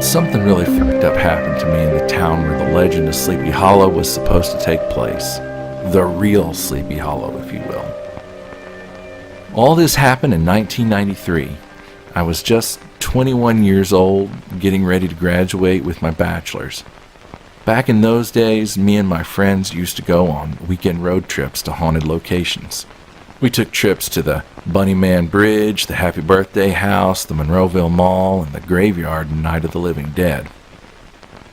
Something really fucked up happened to me in the town where the legend of Sleepy Hollow was supposed to take place. The real Sleepy Hollow, if you will. All this happened in 1993. I was just 21 years old, getting ready to graduate with my bachelor's. Back in those days, me and my friends used to go on weekend road trips to haunted locations. We took trips to the Bunnyman Bridge, the Happy Birthday House, the Monroeville Mall, and the Graveyard and Night of the Living Dead.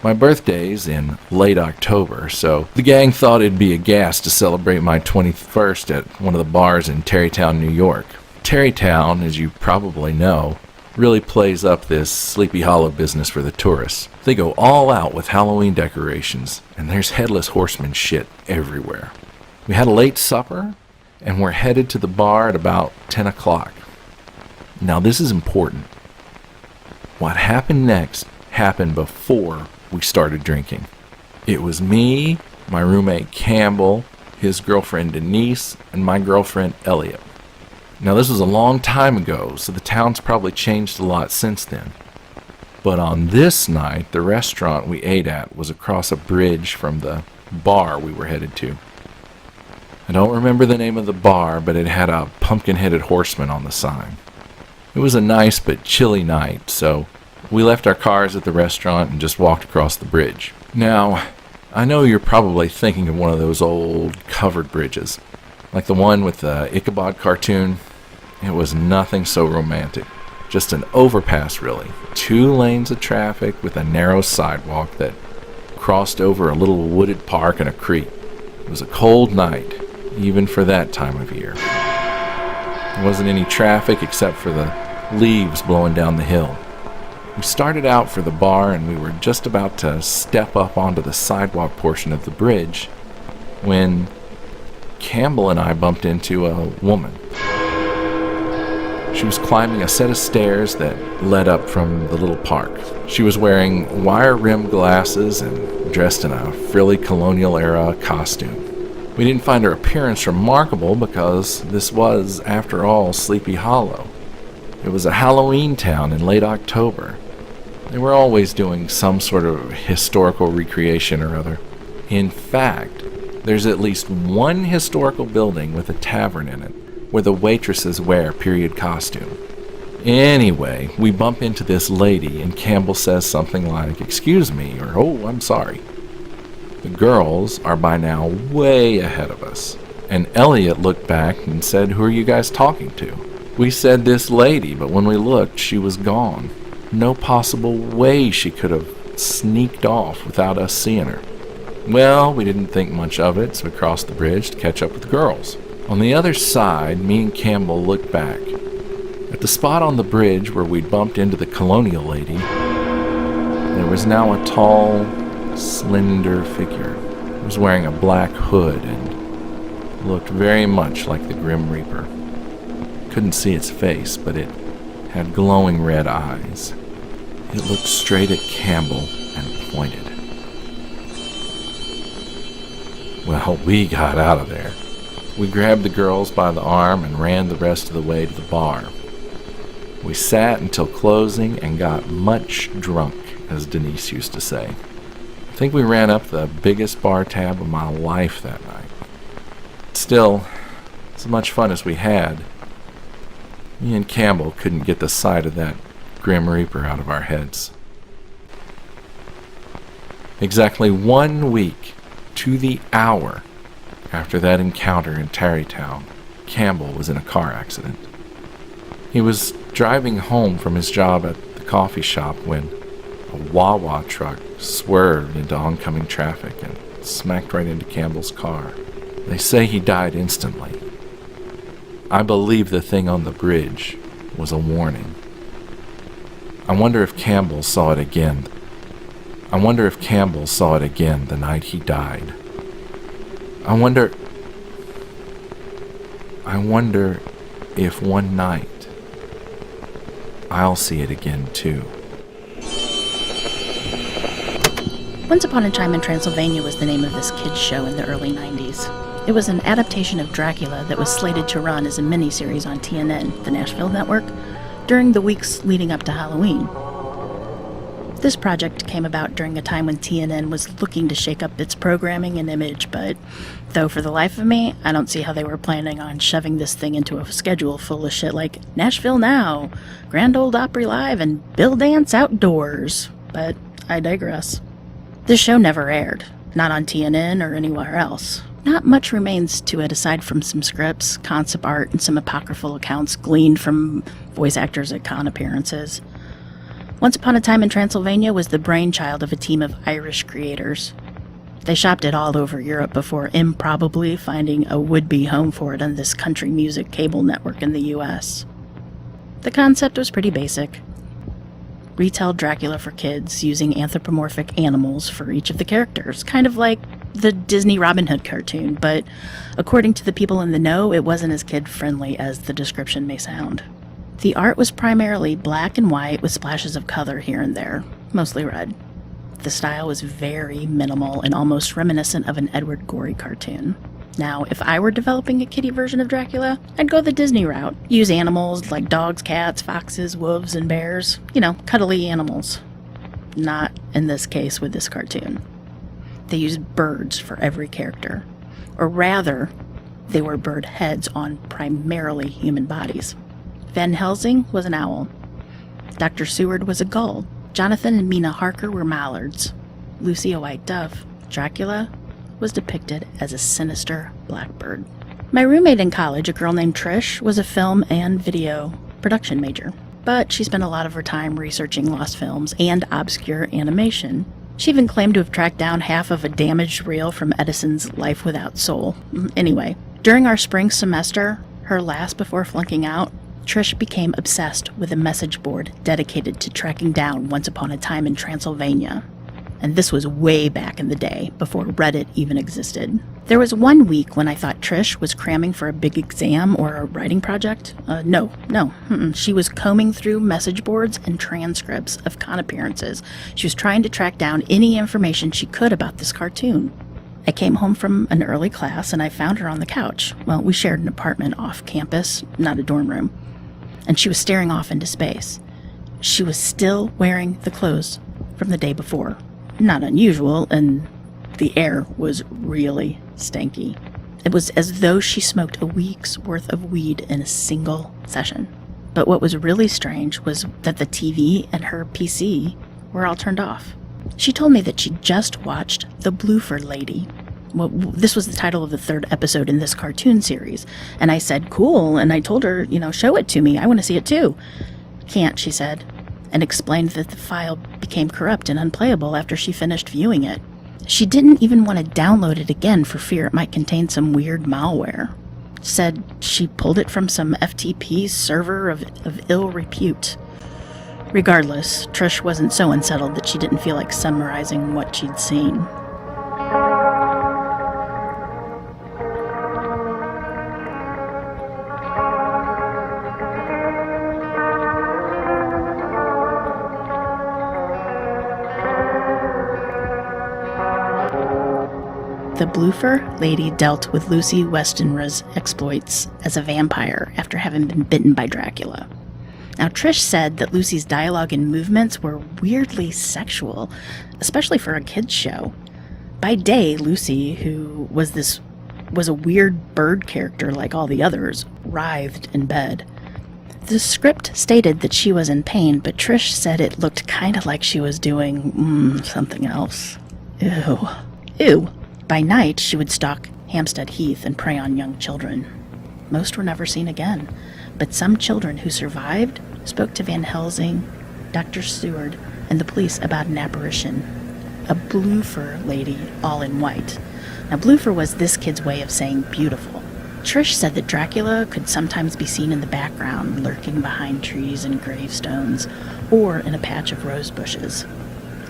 My birthday's in late October, so the gang thought it'd be a gas to celebrate my 21st at one of the bars in Tarrytown, New York. Tarrytown, as you probably know, really plays up this Sleepy Hollow business for the tourists. They go all out with Halloween decorations, and there's headless horseman shit everywhere. We had a late supper, and we're headed to the bar at about 10 o'clock. Now this is important. What happened next happened before we started drinking. It was me, my roommate Campbell, his girlfriend Denise, and my girlfriend Elliot. Now this was a long time ago, so the town's probably changed a lot since then. But on this night, the restaurant we ate at was across a bridge from the bar we were headed to. I don't remember the name of the bar, but it had a pumpkin-headed horseman on the sign. It was a nice but chilly night, so we left our cars at the restaurant and just walked across the bridge. Now, I know you're probably thinking of one of those old covered bridges, like the one with the Ichabod cartoon. It was nothing so romantic. Just an overpass, really. 2 lanes of traffic with a narrow sidewalk that crossed over a little wooded park and a creek. It was a cold night, even for that time of year. There wasn't any traffic except for the leaves blowing down the hill. We started out for the bar and we were just about to step up onto the sidewalk portion of the bridge when Campbell and I bumped into a woman. She was climbing a set of stairs that led up from the little park. She was wearing wire-rimmed glasses and dressed in a frilly colonial-era costume. We didn't find her appearance remarkable because this was, after all, Sleepy Hollow. It was a Halloween town in late October. They were always doing some sort of historical recreation or other. In fact, there's at least one historical building with a tavern in it where the waitresses wear period costume. Anyway, we bump into this lady and Campbell says something like, "Excuse me," or "Oh, I'm sorry." The girls are by now way ahead of us, and Elliot looked back and said, "Who are you guys talking to?" We said this lady, but when we looked, she was gone. No possible way she could have sneaked off without us seeing her. Well, we didn't think much of it, so we crossed the bridge to catch up with the girls. On the other side, me and Campbell looked back. At the spot on the bridge where we'd bumped into the colonial lady, there was now a tall, slender figure. He was wearing a black hood and looked very much like the Grim Reaper. Couldn't see its face, but it had glowing red eyes. It looked straight at Campbell and pointed. Well, we got out of there. We grabbed the girls by the arm and ran the rest of the way to the bar. We sat until closing and got much drunk, as Denise used to say. I think we ran up the biggest bar tab of my life that night. Still, as much fun as we had, me and Campbell couldn't get the sight of that Grim Reaper out of our heads. Exactly 1 week to the hour after that encounter in Tarrytown, Campbell was in a car accident. He was driving home from his job at the coffee shop when a Wawa truck swerved into oncoming traffic and smacked right into Campbell's car. They say he died instantly. I believe the thing on the bridge was a warning. I wonder if Campbell saw it again. I wonder if Campbell saw it again the night he died. I wonder if one night I'll see it again too. Once Upon a Time in Transylvania was the name of this kids' show in the early 90s. It was an adaptation of Dracula that was slated to run as a miniseries on TNN, the Nashville network, during the weeks leading up to Halloween. This project came about during a time when TNN was looking to shake up its programming and image, but though for the life of me, I don't see how they were planning on shoving this thing into a schedule full of shit like Nashville Now, Grand Ole Opry Live, and Bill Dance Outdoors. But I digress. This show never aired, not on TNN or anywhere else. Not much remains to it aside from some scripts, concept art, and some apocryphal accounts gleaned from voice actors at con appearances. Once Upon a Time in Transylvania was the brainchild of a team of Irish creators. They shopped it all over Europe before improbably finding a would-be home for it on this country music cable network in the US. The concept was pretty basic. Retell Dracula for kids using anthropomorphic animals for each of the characters, kind of like the Disney Robin Hood cartoon, but according to the people in the know, it wasn't as kid-friendly as the description may sound. The art was primarily black and white with splashes of color here and there, mostly red. The style was very minimal and almost reminiscent of an Edward Gorey cartoon. Now, if I were developing a kiddie version of Dracula, I'd go the Disney route. Use animals like dogs, cats, foxes, wolves, and bears. Cuddly animals. Not in this case with this cartoon. They used birds for every character. Or rather, they were bird heads on primarily human bodies. Van Helsing was an owl. Dr. Seward was a gull. Jonathan and Mina Harker were mallards. Lucy a white dove. Dracula was depicted as a sinister blackbird. My roommate in college, a girl named Trish, was a film and video production major, but she spent a lot of her time researching lost films and obscure animation. She even claimed to have tracked down half of a damaged reel from Edison's Life Without Soul. Anyway, during our spring semester, her last before flunking out, Trish became obsessed with a message board dedicated to tracking down Once Upon a Time in Transylvania. And this was way back in the day, before Reddit even existed. There was one week when I thought Trish was cramming for a big exam or a writing project. No. She was combing through message boards and transcripts of con appearances. She was trying to track down any information she could about this cartoon. I came home from an early class and I found her on the couch. Well, we shared an apartment off campus, not a dorm room. And she was staring off into space. She was still wearing the clothes from the day before. Not unusual, and the air was really stanky. It was as though she smoked a week's worth of weed in a single session. But what was really strange was that the TV and her PC were all turned off. She told me that she just watched The Bloofer Lady. Well, this was the title of the third episode in this cartoon series. And I said, cool, and I told her, show it to me. I want to see it too. Can't, she said, and explained that the file became corrupt and unplayable after she finished viewing it. She didn't even want to download it again for fear it might contain some weird malware. Said she pulled it from some FTP server of ill repute. Regardless, Trish wasn't so unsettled that she didn't feel like summarizing what she'd seen. The Bloofer Lady dealt with Lucy Westenra's exploits as a vampire after having been bitten by Dracula. Now, Trish said that Lucy's dialogue and movements were weirdly sexual, especially for a kids' show. By day, Lucy, who was a weird bird character like all the others, writhed in bed. The script stated that she was in pain, but Trish said it looked kind of like she was doing something else. Ew. By night, she would stalk Hampstead Heath and prey on young children. Most were never seen again, but some children who survived spoke to Van Helsing, Dr. Seward, and the police about an apparition, a Bloofer Lady all in white. Now, Bloofer was this kid's way of saying beautiful. Trish said that Dracula could sometimes be seen in the background, lurking behind trees and gravestones, or in a patch of rose bushes.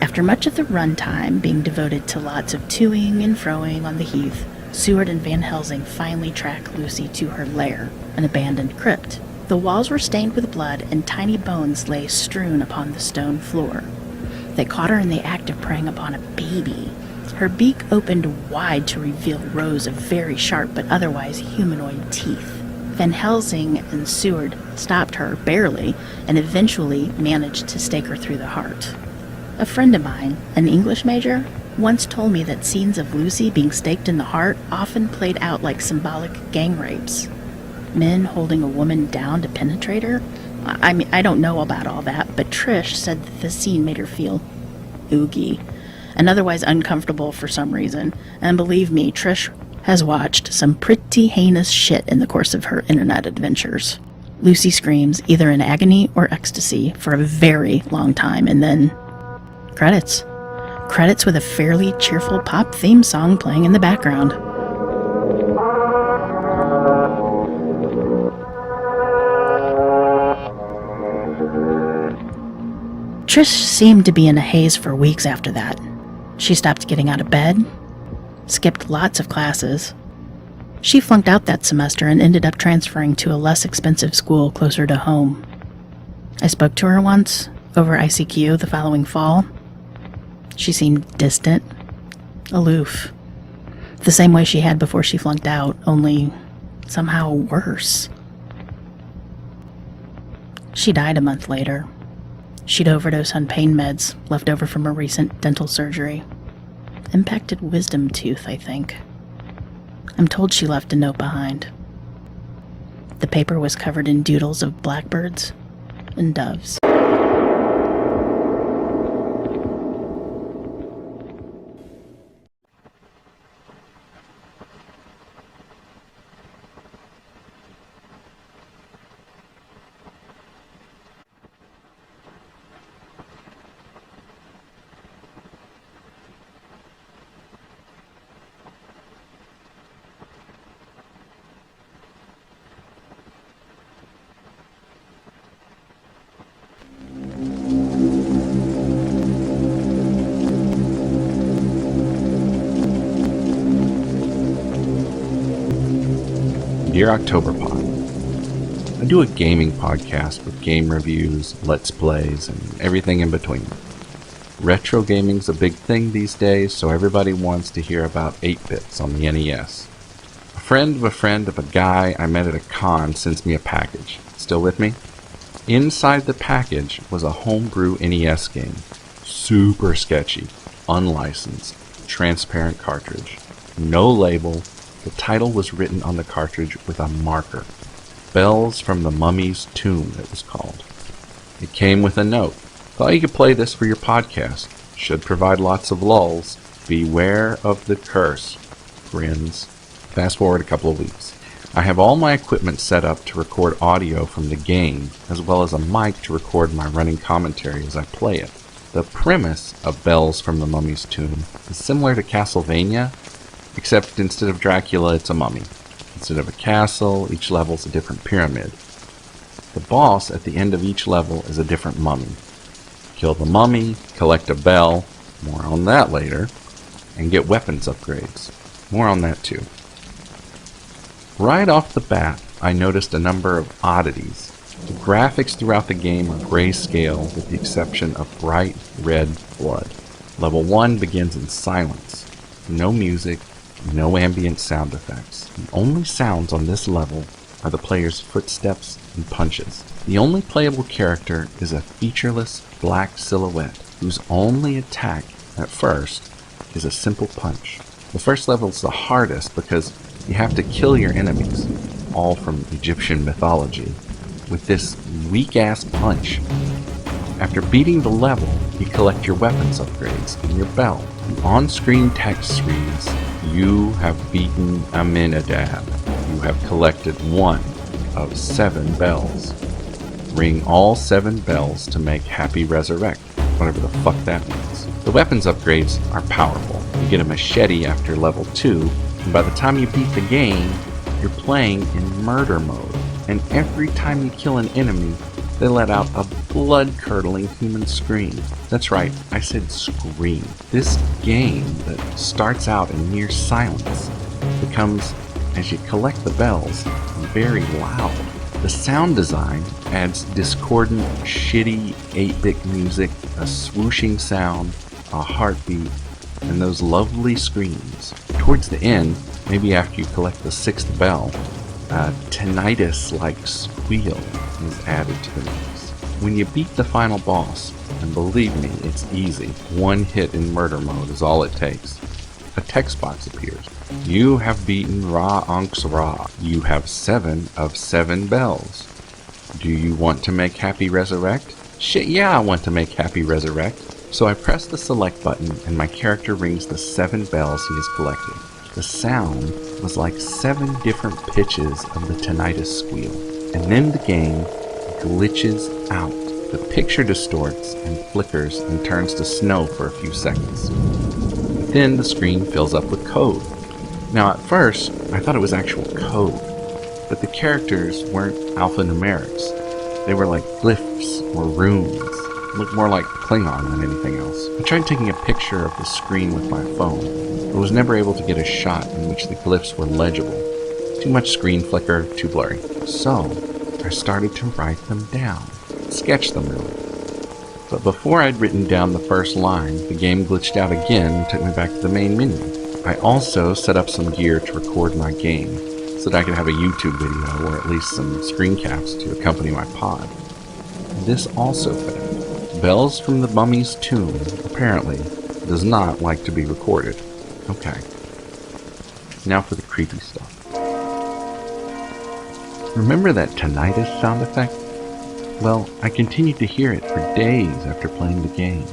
After much of the runtime being devoted to lots of toing and froing on the heath, Seward and Van Helsing finally track Lucy to her lair, an abandoned crypt. The walls were stained with blood and tiny bones lay strewn upon the stone floor. They caught her in the act of preying upon a baby. Her beak opened wide to reveal rows of very sharp but otherwise humanoid teeth. Van Helsing and Seward stopped her, barely, and eventually managed to stake her through the heart. A friend of mine, an English major, once told me that scenes of Lucy being staked in the heart often played out like symbolic gang rapes. Men holding a woman down to penetrate her? I mean, I don't know about all that, but Trish said that the scene made her feel oogie and otherwise uncomfortable for some reason. And believe me, Trish has watched some pretty heinous shit in the course of her internet adventures. Lucy screams, either in agony or ecstasy, for a very long time, and then credits. Credits with a fairly cheerful pop theme song playing in the background. Trish seemed to be in a haze for weeks after that. She stopped getting out of bed, skipped lots of classes. She flunked out that semester and ended up transferring to a less expensive school closer to home. I spoke to her once, over ICQ the following fall. She seemed distant, aloof, the same way she had before she flunked out, only somehow worse. She died a month later. She'd overdosed on pain meds left over from a recent dental surgery. Impacted wisdom tooth, I think. I'm told she left a note behind. The paper was covered in doodles of blackbirds and doves. Dear Octoberpod, I do a gaming podcast with game reviews, let's plays, and everything in between. Retro gaming's a big thing these days, so everybody wants to hear about 8-bits on the NES. A friend of a guy I met at a con sends me a package. Still with me? Inside the package was a homebrew NES game. Super sketchy, unlicensed, transparent cartridge. No label. The title was written on the cartridge with a marker. Bells from the Mummy's Tomb, it was called. It came with a note. Thought you could play this for your podcast. Should provide lots of lulls. Beware of the curse. Grins. Fast forward a couple of weeks. I have all my equipment set up to record audio from the game, as well as a mic to record my running commentary as I play it. The premise of Bells from the Mummy's Tomb is similar to Castlevania, except instead of Dracula, it's a mummy. Instead of a castle, each level's a different pyramid. The boss at the end of each level is a different mummy. Kill the mummy, collect a bell, more on that later, and get weapons upgrades. More on that too. Right off the bat, I noticed a number of oddities. The graphics throughout the game are grayscale with the exception of bright red blood. Level 1 begins in silence. No music, no ambient sound effects. The only sounds on this level are the player's footsteps and punches. The only playable character is a featureless black silhouette whose only attack, at first, is a simple punch. The first level is the hardest because you have to kill your enemies, all from Egyptian mythology, with this weak-ass punch. After beating the level, you collect your weapons upgrades and your bell. The on-screen text reads, "You have beaten Aminadab. You have collected 1 of 7 bells. Ring all 7 bells to make Happy Resurrect," whatever the fuck that means. The weapons upgrades are powerful. You get a machete after level 2, and by the time you beat the game, you're playing in murder mode. And every time you kill an enemy, they let out a blood-curdling human scream. That's right, I said scream. This game that starts out in near silence becomes, as you collect the bells, very loud. The sound design adds discordant, shitty 8-bit music, a swooshing sound, a heartbeat, and those lovely screams. Towards the end, maybe after you collect the 6th bell, a tinnitus-like squeal is added to the mix. When you beat the final boss, and believe me, it's easy, one hit in murder mode is all it takes, a text box appears. You have beaten Ra Ankh's Ra. You have 7 of 7 bells. Do you want to make Happy Resurrect? Shit, yeah, I want to make Happy Resurrect. So I press the select button and my character rings the 7 bells he has collected. The sound was like 7 different pitches of the tinnitus squeal. And then the game glitches out. The picture distorts and flickers and turns to snow for a few seconds. Then the screen fills up with code. Now at first, I thought it was actual code, but the characters weren't alphanumerics. They were like glyphs or runes. It looked more like Klingon than anything else. I tried taking a picture of the screen with my phone, but was never able to get a shot in which the glyphs were legible. Too much screen flicker, too blurry. So, I started to write them down. Sketch them really. But before I'd written down the first line, the game glitched out again and took me back to the main menu. I also set up some gear to record my game, so that I could have a YouTube video or at least some screen caps to accompany my pod. This also failed. Bells from the Mummy's tomb, apparently, does not like to be recorded. Okay. Now for the creepy stuff. Remember that tinnitus sound effect? Well, I continued to hear it for days after playing the game.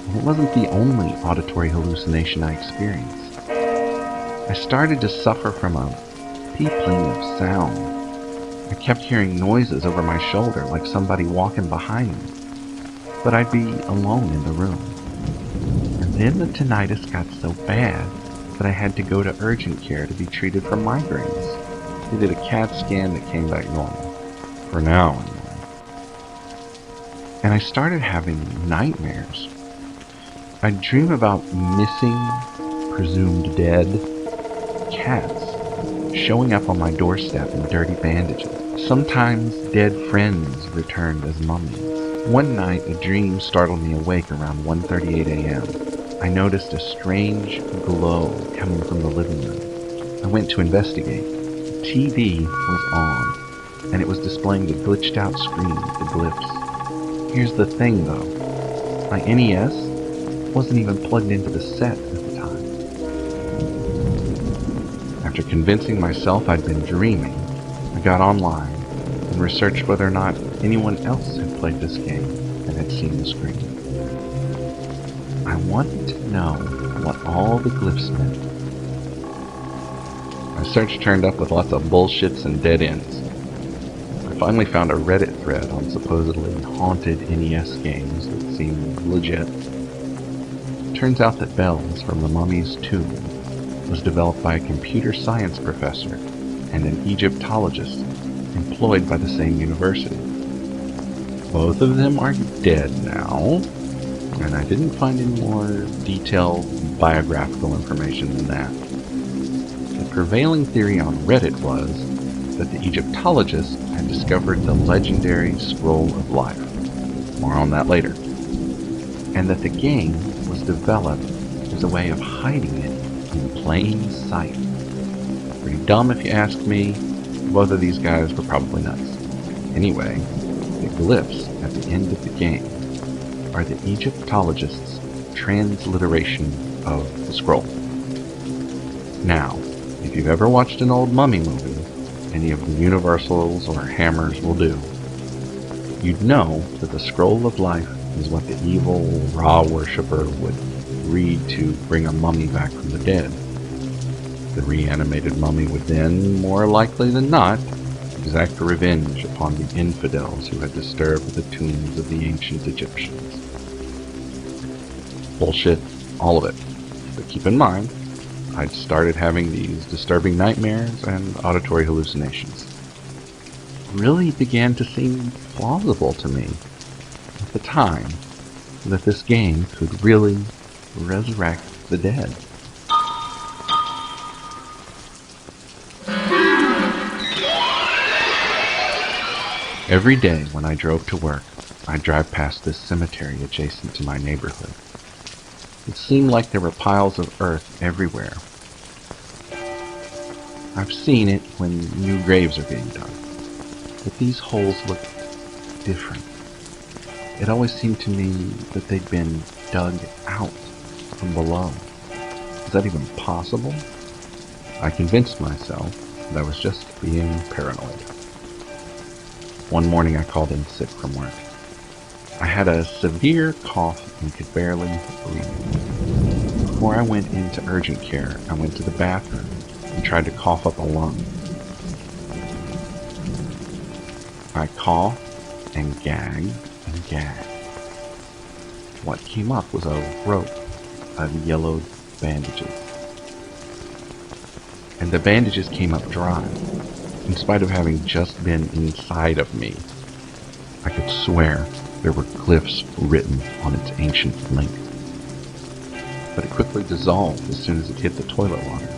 And it wasn't the only auditory hallucination I experienced. I started to suffer from a peopling of sound. I kept hearing noises over my shoulder like somebody walking behind me, but I'd be alone in the room. And then the tinnitus got so bad that I had to go to urgent care to be treated for migraines. They did a CAT scan that came back normal. For now, anyway. And I started having nightmares. I'd dream about missing, presumed dead, cats showing up on my doorstep in dirty bandages. Sometimes dead friends returned as mummies. One night, a dream startled me awake around 1:38 a.m. I noticed a strange glow coming from the living room. I went to investigate. The TV was on, and it was displaying the glitched out screen with the glyphs. Here's the thing, though. My NES wasn't even plugged into the set at the time. After convincing myself I'd been dreaming, I got online and researched whether or not anyone else had played this game and had seen the screen. I wanted to know what all the glyphs meant. My search turned up with lots of bullshits and dead ends. I finally found a Reddit thread on supposedly haunted NES games that seemed legit. Turns out that Bells from the Mummy's Tomb was developed by a computer science professor and an Egyptologist employed by the same university. Both of them are dead now, and I didn't find any more detailed biographical information than that. The prevailing theory on Reddit was that the Egyptologist had discovered the legendary Scroll of Life. More on that later. And that the game was developed as a way of hiding it in plain sight. Pretty dumb if you ask me. Both of these guys were probably nuts. Anyway, the glyphs at the end of the game are the Egyptologist's transliteration of the scroll. Now, if you've ever watched an old mummy movie, any of the Universals or Hammers will do, you'd know that the Scroll of Life is what the evil Ra worshipper would read to bring a mummy back from the dead. The reanimated mummy would then, more likely than not, exact revenge upon the infidels who had disturbed the tombs of the ancient Egyptians. Bullshit, all of it. But keep in mind, I'd started having these disturbing nightmares and auditory hallucinations. It really began to seem plausible to me at the time that this game could really resurrect the dead. Every day when I drove to work, I'd drive past this cemetery adjacent to my neighborhood. It seemed like there were piles of earth everywhere. I've seen it when new graves are being dug, but these holes look different. It always seemed to me that they'd been dug out from below. Is that even possible? I convinced myself that I was just being paranoid. One morning I called in sick from work. I had a severe cough and could barely breathe. Before I went into urgent care, I went to the bathroom and tried to cough up a lung. I coughed and gagged and gagged. What came up was a rope of yellowed bandages. And the bandages came up dry, in spite of having just been inside of me. I could swear there were glyphs written on its ancient length. But it quickly dissolved as soon as it hit the toilet water.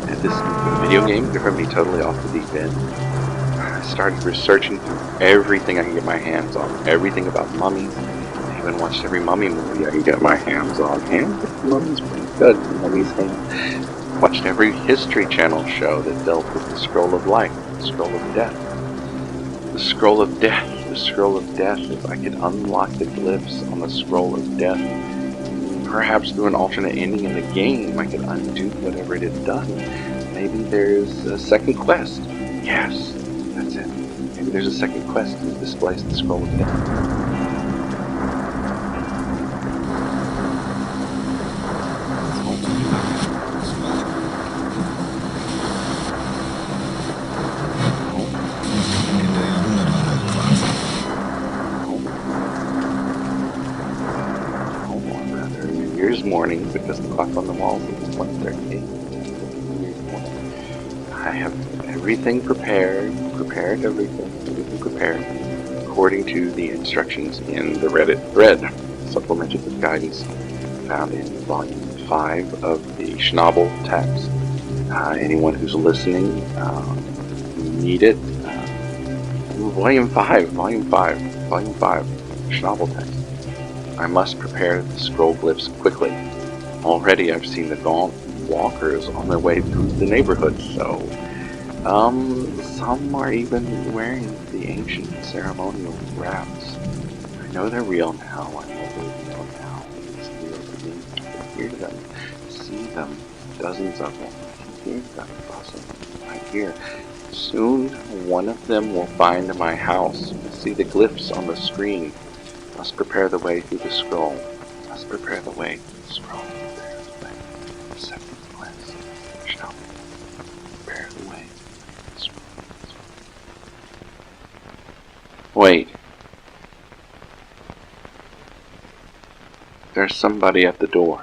At this video game, they're going to be totally off the deep end. I started researching through everything I can get my hands on. Everything about mummies. I even watched every mummy movie I can get my hands on. And mummies pretty good. Mummies and watched every History Channel show that dealt with the Scroll of Life, the Scroll of Death. The Scroll of Death. The Scroll of Death. If I could unlock the glyphs on the Scroll of Death, perhaps through an alternate ending in the game, I could undo whatever it had done. Maybe there's a second quest. Yes, that's it. Maybe there's a second quest to displace the Scroll of Death. Morning, because the clock on the wall is 1:38. I have everything prepared everything prepared, according to the instructions in the Reddit thread, supplemented with guidance found in Volume 5 of the Schnabel text. Anyone who's listening, need it. Volume 5, Schnabel text. I must prepare the scroll glyphs quickly. Already I've seen the gaunt walkers on their way through the neighborhood, so some are even wearing the ancient ceremonial wraps. I know they're real now. It's real to me. I can hear them, see them, dozens of them. I can hear them buzzing right here. Soon one of them will find my house, see the glyphs on the screen. Must prepare the way through the scroll. Must prepare the way through the scroll. Prepare the way. Second quest. Stop. Prepare the way through the scroll. Wait. There's somebody at the door.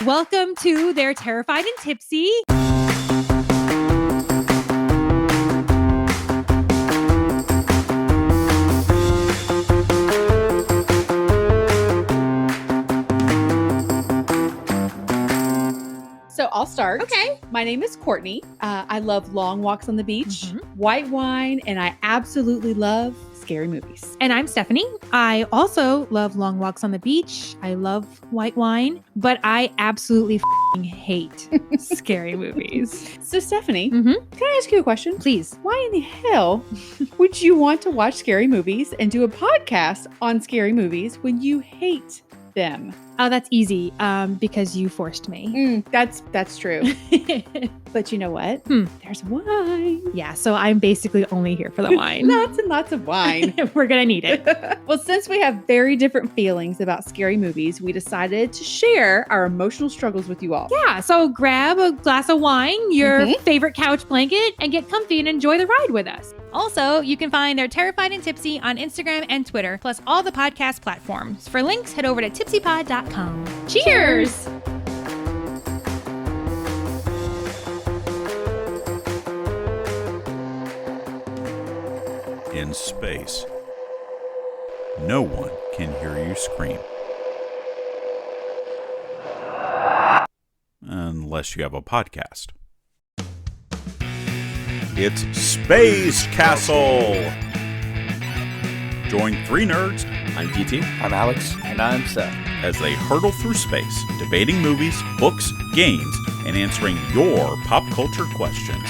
Welcome to They're Terrified and Tipsy. So I'll start. Okay. My name is Courtney. I love long walks on the beach, white wine, and I absolutely love scary movies. And I'm Stephanie. I also love long walks on the beach. I love white wine, but I absolutely hate scary movies. So Stephanie, Mhm. can I ask you a question? Please. Why in the hell would you want to watch scary movies and do a podcast on scary movies when you hate them? Oh, that's easy. Because you forced me. That's true. But you know what? There's wine. Yeah, so I'm basically only here for the wine. Lots and lots of wine. We're gonna need it. Well, since we have very different feelings about scary movies, we decided to share our emotional struggles with you all. Yeah, so grab a glass of wine, your favorite couch blanket, and get comfy and enjoy the ride with us. Also, you can find our Terrified and Tipsy on Instagram and Twitter, plus all the podcast platforms. For links, head over to tipsypod.com. Cheers! In space, no one can hear you scream. Unless you have a podcast. It's Space Castle! Join three nerds. I'm PT. I'm Alex. And I'm Seth. As they hurtle through space, debating movies, books, games, and answering your pop culture questions.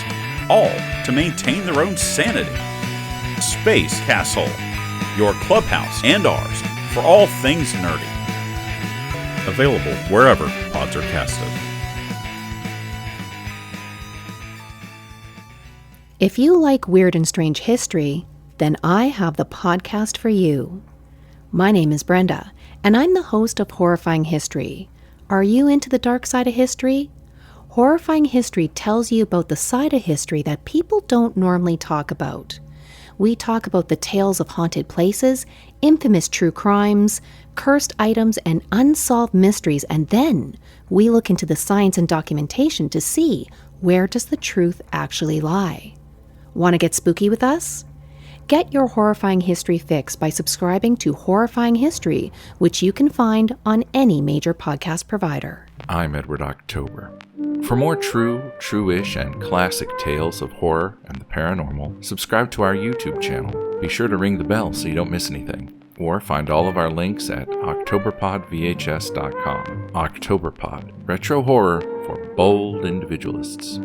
All to maintain their own sanity. Space Castle, your clubhouse and ours for all things nerdy. Available wherever pods are casted. If you like weird and strange history, then I have the podcast for you. My name is Brenda, and I'm the host of Horrifying History. Are you into the dark side of history? Horrifying History tells you about the side of history that people don't normally talk about. We talk about the tales of haunted places, infamous true crimes, cursed items, and unsolved mysteries, and then we look into the science and documentation to see where does the truth actually lie. Want to get spooky with us? Get your Horrifying History fix by subscribing to Horrifying History, which you can find on any major podcast provider. I'm Edward October. For more true, true-ish, and classic tales of horror and the paranormal, subscribe to our YouTube channel. Be sure to ring the bell so you don't miss anything. Or find all of our links at octoberpodvhs.com. Octoberpod, retro horror for bold individualists.